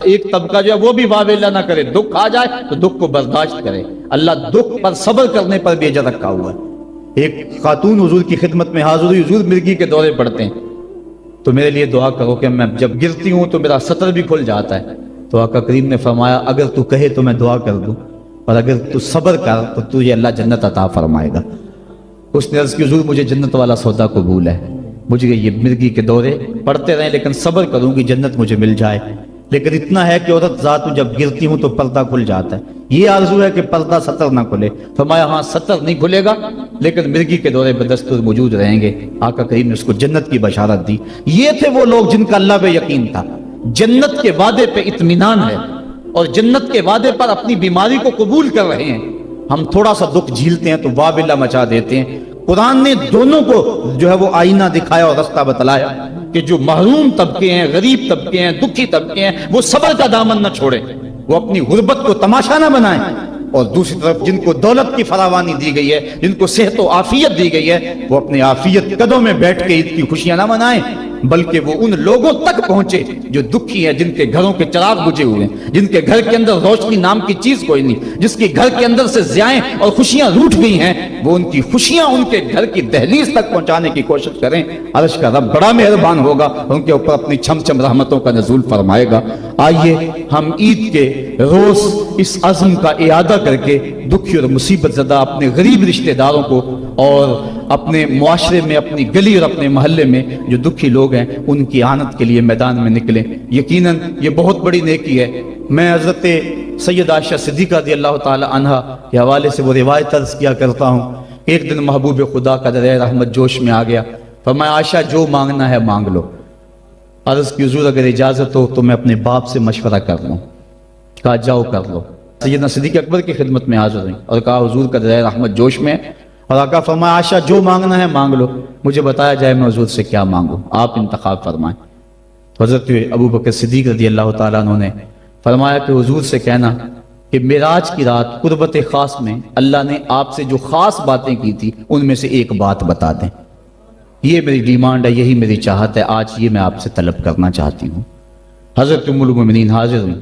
ایک طبقہ جو ہے وہ بھی واویلا نہ کرے، دکھ آ جائے تو دکھ کو برداشت کرے، اللہ دکھ پر صبر کرنے پر بھی اجر رکھا ہوا ہے۔ ایک خاتون حضور کی خدمت میں حاضر ہوئی، حضور مرگی کے دورے پڑتے ہیں تو میرے لیے دعا کرو کہ میں جب گرتی ہوں تو میرا سطر بھی کھل جاتا ہے۔ تو آقا کریم نے فرمایا اگر تو کہے تو میں دعا کر دوں، اور اگر تو صبر کر تو تجھے اللہ جنت عطا فرمائے گا۔ اس نے عرض کی حضور مجھے جنت والا سودا قبول ہے، مجھے یہ مرگی کے دورے پڑتے رہیں لیکن صبر کروں گی جنت مجھے مل جائے، لیکن اتنا ہے کہ عورت ذات جب گرتی ہوں تو پردہ کھل جاتا ہے، یہ آرزو ہے کہ پردہ سطر نہ کھلے۔ فرمایا ہاں سطر نہیں کھلے گا لیکن مرگی کے دورے بدستور موجود رہیں گے۔ آقا کریم نے اس کو جنت کی بشارت دی۔ یہ تھے وہ لوگ جن کا اللہ پہ یقین تھا، جنت کے وعدے پہ اطمینان ہے اور جنت کے وعدے پر اپنی بیماری کو قبول کر رہے ہیں۔ ہم تھوڑا سا دکھ جھیلتے ہیں تو وابلہ مچا دیتے ہیں۔ قرآن نے دونوں کو جو ہے وہ آئینہ دکھایا اور رستہ بتلایا کہ جو محروم طبقے ہیں، غریب طبقے ہیں، دکھی طبقے ہیں، وہ صبر کا دامن نہ چھوڑیں، وہ اپنی غربت کو تماشا نہ بنائیں، اور دوسری طرف جن کو دولت کی فراوانی دی گئی ہے، جن کو صحت و عافیت دی گئی ہے، وہ اپنی عافیت قدوں میں بیٹھ کے عید کی خوشیاں نہ منائیں، بلکہ وہ ان لوگوں تک پہنچے جو دکھی ہیں، جن کے گھروں کے چراغ بجھے ہوئے ہیں، جن کے گھر کے اندر روشنی نام کی چیز کوئی نہیں، جس کے گھر کے اندر سے ضیائیں اور خوشیاں روٹھ گئی ہیں، وہ ان کی خوشیاں ان کے گھر کی دہلیز تک پہنچانے کی کوشش کریں۔ عرش کا رب بڑا مہربان ہوگا، ان کے اوپر اپنی چھم چھم رحمتوں کا نزول فرمائے گا۔ آئیے ہم عید کے روز اس عزم کا اعادہ کر کے دکھی اور مصیبت زدہ اپنے غریب رشتہ داروں کو اور اپنے معاشرے میں، اپنی گلی اور اپنے محلے میں جو دکھی لوگ ہیں ان کی اعانت کے لیے میدان میں نکلیں۔ یقیناً یہ بہت بڑی نیکی ہے۔ میں حضرت سید عائشہ صدیقہ رضی اللہ تعالی عنہا کے حوالے سے وہ روایت عرض کیا کرتا ہوں۔ ایک دن محبوب خدا کا دریا رحمت جوش میں آ گیا، فرمایا عائشہ جو مانگنا ہے مانگ لو۔ عرض کی حضور اگر اجازت ہو تو میں اپنے باپ سے مشورہ کر لوں۔ کہا جاؤ کر لو۔ سیدنا صدیق اکبر کی خدمت میں حاضر ہوئی اور کہا حضور کا دریا رحمت جوش میں، اور آقا فرمایا عائشہ جو مانگنا ہے مانگ لو، مجھے بتایا جائے میں حضور سے کیا مانگوں، آپ انتخاب فرمائیں۔ تو حضرت ابو بکر صدیق رضی اللہ تعالیٰ عنہ نے فرمایا کہ حضور سے کہنا کہ معراج کی رات قربت خاص میں اللہ نے آپ سے جو خاص باتیں کی تھی ان میں سے ایک بات بتا دیں، یہ میری ڈیمانڈ ہے، یہی میری چاہت ہے، آج یہ میں آپ سے طلب کرنا چاہتی ہوں۔ حضرت ام المومنین حاضر ہوئی۔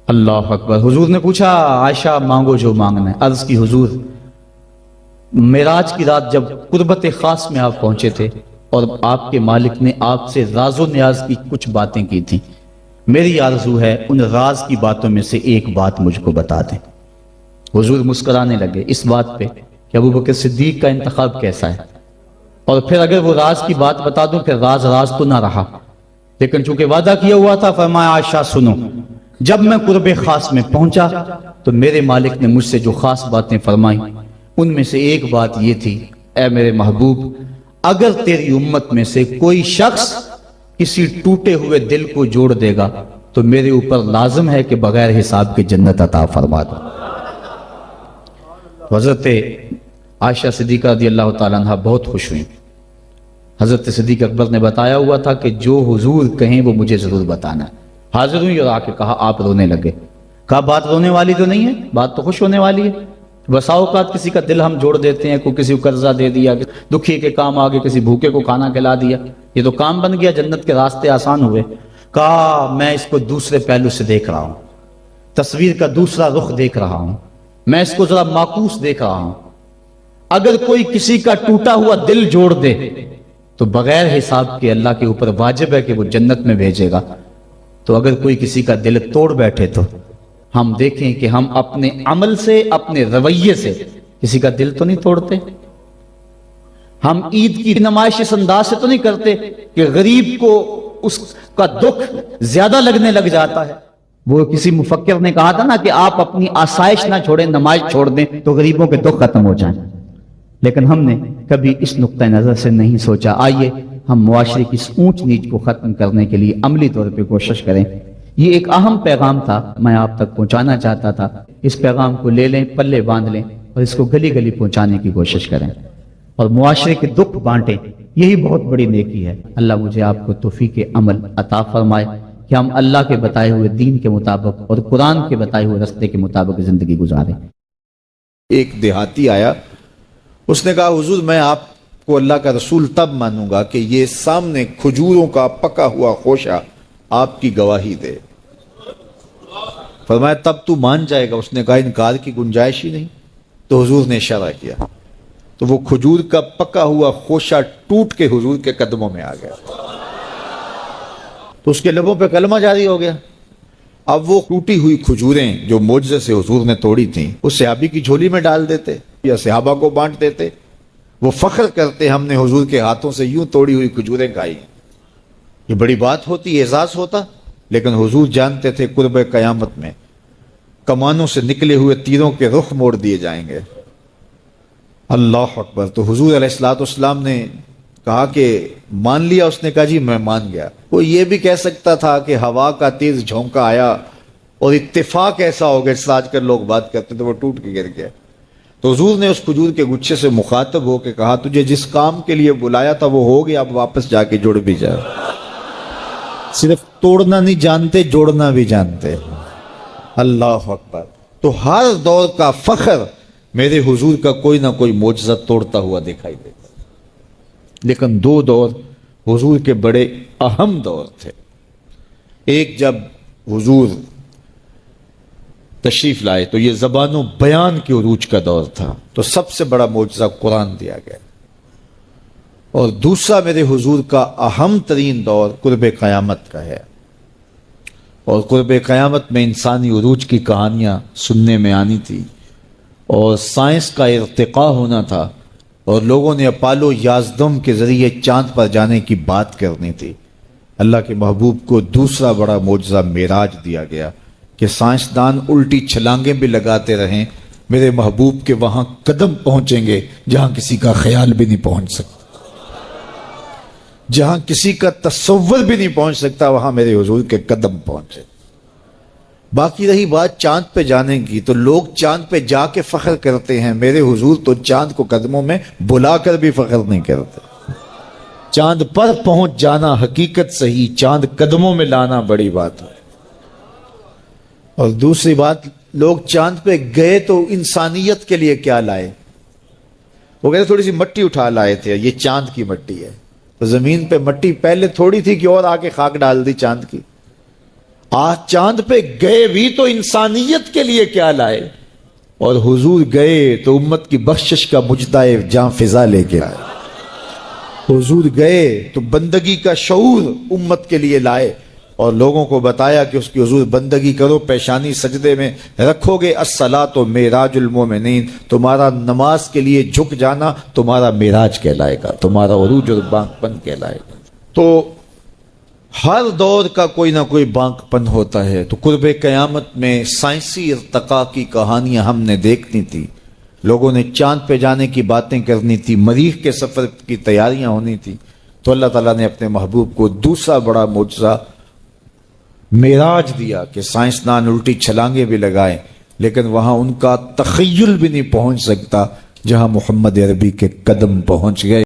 اللہ اکبر۔ حضور نے پوچھا عائشہ مانگو جو مانگنا ہے۔ عرض کی حضور معراج کی رات جب قربت خاص میں آپ پہنچے تھے اور آپ کے مالک نے آپ سے راز و نیاز کی کچھ باتیں کی تھیں، میری آرزو ہے ان راز کی باتوں میں سے ایک بات مجھ کو بتا دیں۔ حضور مسکرانے لگے اس بات پہ کہ ابو بکر صدیق کا انتخاب کیسا ہے، اور پھر اگر وہ راز کی بات بتا دوں پھر راز راز تو نہ رہا، لیکن چونکہ وعدہ کیا ہوا تھا، فرمایا عائشہ سنو، جب میں قرب خاص میں پہنچا تو میرے مالک نے مجھ سے جو خاص باتیں فرمائیں ان میں سے ایک بات یہ تھی، اے میرے محبوب اگر تیری امت میں سے کوئی شخص کسی ٹوٹے ہوئے دل کو جوڑ دے گا تو میرے اوپر لازم ہے کہ بغیر حساب کے جنت عطا فرما دو۔ حضرت عائشہ صدیقہ رضی اللہ تعالیٰ عنہ بہت خوش ہوئی۔ حضرت صدیق اکبر نے بتایا ہوا تھا کہ جو حضور کہیں وہ مجھے ضرور بتانا ہے۔ حاضر ہوئی اور آ کے کہا آپ رونے لگے۔ کہا بات رونے والی تو نہیں ہے، بات تو خوش ہونے والی ہے۔ بسا اوقات کسی کا دل ہم جوڑ دیتے ہیں، کوئی کسی کو قرضہ دے دیا، دکھی کے کام آگے کسی بھوکے کو کھانا کھلا دیا، یہ تو کام بن گیا، جنت کے راستے آسان ہوئے۔ کہا میں اس کو دوسرے پہلو سے دیکھ رہا ہوں، تصویر کا دوسرا رخ دیکھ رہا ہوں، میں اس کو ذرا معکوس دیکھ رہا ہوں۔ اگر کوئی کسی کا ٹوٹا ہوا دل جوڑ دے تو بغیر حساب کے اللہ کے اوپر واجب ہے کہ وہ جنت میں بھیجے گا، تو اگر کوئی کسی کا دل توڑ بیٹھے تو ہم دیکھیں کہ ہم اپنے عمل سے، اپنے رویے سے کسی کا دل تو نہیں توڑتے۔ ہم عید کی نمائش اس انداز سے تو نہیں کرتے کہ غریب کو اس کا دکھ زیادہ لگنے لگ جاتا ہے۔ وہ کسی مفکر نے کہا تھا نا کہ آپ اپنی آسائش نہ چھوڑیں، نمائش چھوڑ دیں تو غریبوں کے دکھ ختم ہو جائیں، لیکن ہم نے کبھی اس نقطہ نظر سے نہیں سوچا۔ آئیے ہم معاشرے کی اس اونچ نیچ کو ختم کرنے کے لیے عملی طور پہ کوشش کریں۔ یہ ایک اہم پیغام تھا، میں آپ تک پہنچانا چاہتا تھا۔ اس پیغام کو لے لیں، پلے باندھ لیں اور اس کو گلی گلی پہنچانے کی کوشش کریں اور معاشرے کے دکھ بانٹیں، یہی بہت بڑی نیکی ہے۔ اللہ مجھے آپ کو توفیق عمل عطا فرمائے کہ ہم اللہ کے بتائے ہوئے دین کے مطابق اور قرآن کے بتائے ہوئے راستے کے مطابق زندگی گزاریں۔ ایک دیہاتی آیا، اس نے کہا حضور میں آپ کو اللہ کا رسول تب مانوں گا کہ یہ سامنے کھجوروں کا پکا ہوا خوشہ آپ کی گواہی دے۔ فرمایا تب تو مان جائے گا؟ اس نے کہا انکار کی گنجائش ہی نہیں. تو حضور نے اشارہ کیا تو وہ کھجور کا پکا ہوا خوشہ ٹوٹ کے حضور کے قدموں میں آ گیا. تو اس کے لبوں پہ کلمہ جاری ہو گیا. اب وہ ٹوٹی ہوئی کھجوریں جو معجزے سے حضور نے توڑی تھیں اس صحابی کی جھولی میں ڈال دیتے یا صحابہ کو بانٹ دیتے. وہ فخر کرتے ہم نے حضور کے ہاتھوں سے یوں توڑی ہوئی کھجوریں کھائی. یہ بڑی بات ہوتی، اعزاز ہوتا. لیکن حضور جانتے تھے قرب قیامت میں کمانوں سے نکلے ہوئے تیروں کے رخ موڑ دیے جائیں گے. اللہ اکبر. تو حضور علیہ الصلوۃ والسلام نے کہا کہ مان لیا؟ اس نے کہا جی میں مان گیا. وہ یہ بھی کہہ سکتا تھا کہ ہوا کا تیز جھونکا آیا اور اتفاق ایسا ہو گیا جس آج کل لوگ بات کرتے تو وہ ٹوٹ کے گر گیا. تو حضور نے اس کھجور کے گچھے سے مخاطب ہو کے کہا تجھے جس کام کے لیے بلایا تھا وہ ہو گیا، اب واپس جا کے جڑ بھی جا. صرف توڑنا نہیں جانتے، جوڑنا بھی جانتے. اللہ اکبر. تو ہر دور کا فخر میرے حضور کا کوئی نہ کوئی معجزہ توڑتا ہوا دکھائی دیتا. لیکن دو دور حضور کے بڑے اہم دور تھے. ایک جب حضور تشریف لائے تو یہ زبان و بیان کے عروج کا دور تھا، تو سب سے بڑا معجزہ قرآن دیا گیا. اور دوسرا میرے حضور کا اہم ترین دور قرب قیامت کا ہے. اور قرب قیامت میں انسانی عروج کی کہانیاں سننے میں آنی تھی اور سائنس کا ارتقاء ہونا تھا اور لوگوں نے اپالو 11 کے ذریعے چاند پر جانے کی بات کرنی تھی. اللہ کے محبوب کو دوسرا بڑا معجزہ معراج دیا گیا کہ سائنسدان الٹی چھلانگیں بھی لگاتے رہیں، میرے محبوب کے وہاں قدم پہنچیں گے جہاں کسی کا خیال بھی نہیں پہنچ سکتا، جہاں کسی کا تصور بھی نہیں پہنچ سکتا وہاں میرے حضور کے قدم پہنچے. باقی رہی بات چاند پہ جانے کی، تو لوگ چاند پہ جا کے فخر کرتے ہیں، میرے حضور تو چاند کو قدموں میں بلا کر بھی فخر نہیں کرتے. چاند پر پہنچ جانا حقیقت صحیح، چاند قدموں میں لانا بڑی بات ہے. اور دوسری بات، لوگ چاند پہ گئے تو انسانیت کے لیے کیا لائے؟ وہ کہتے تھوڑی سی مٹی اٹھا لائے تھے، یہ چاند کی مٹی ہے. تو زمین پہ مٹی پہلے تھوڑی تھی کہ اور آگے خاک ڈال دی چاند کی. آج چاند پہ گئے بھی تو انسانیت کے لیے کیا لائے؟ اور حضور گئے تو امت کی بخشش کا مجدہ جاں فضا لے کے آئے. حضور گئے تو بندگی کا شعور امت کے لیے لائے اور لوگوں کو بتایا کہ اس کی حضور بندگی کرو، پیشانی سجدے میں رکھو گے، الصلاۃ معراج المومنین، تمہارا نماز کے لیے جھک جانا تمہارا معراج کہلائے گا، تمہارا عروج اور بانک پن کہلائے گا. تو ہر دور کا کوئی نہ کوئی بانک پن ہوتا ہے. تو قرب قیامت میں سائنسی ارتقاء کی کہانیاں ہم نے دیکھنی تھی، لوگوں نے چاند پہ جانے کی باتیں کرنی تھی، مریخ کے سفر کی تیاریاں ہونی تھی. تو اللہ تعالیٰ نے اپنے محبوب کو دوسرا بڑا معجزہ معراج دیا کہ سائنسدان الٹی چھلانگیں بھی لگائیں لیکن وہاں ان کا تخیل بھی نہیں پہنچ سکتا جہاں محمد عربی کے قدم پہنچ گئے.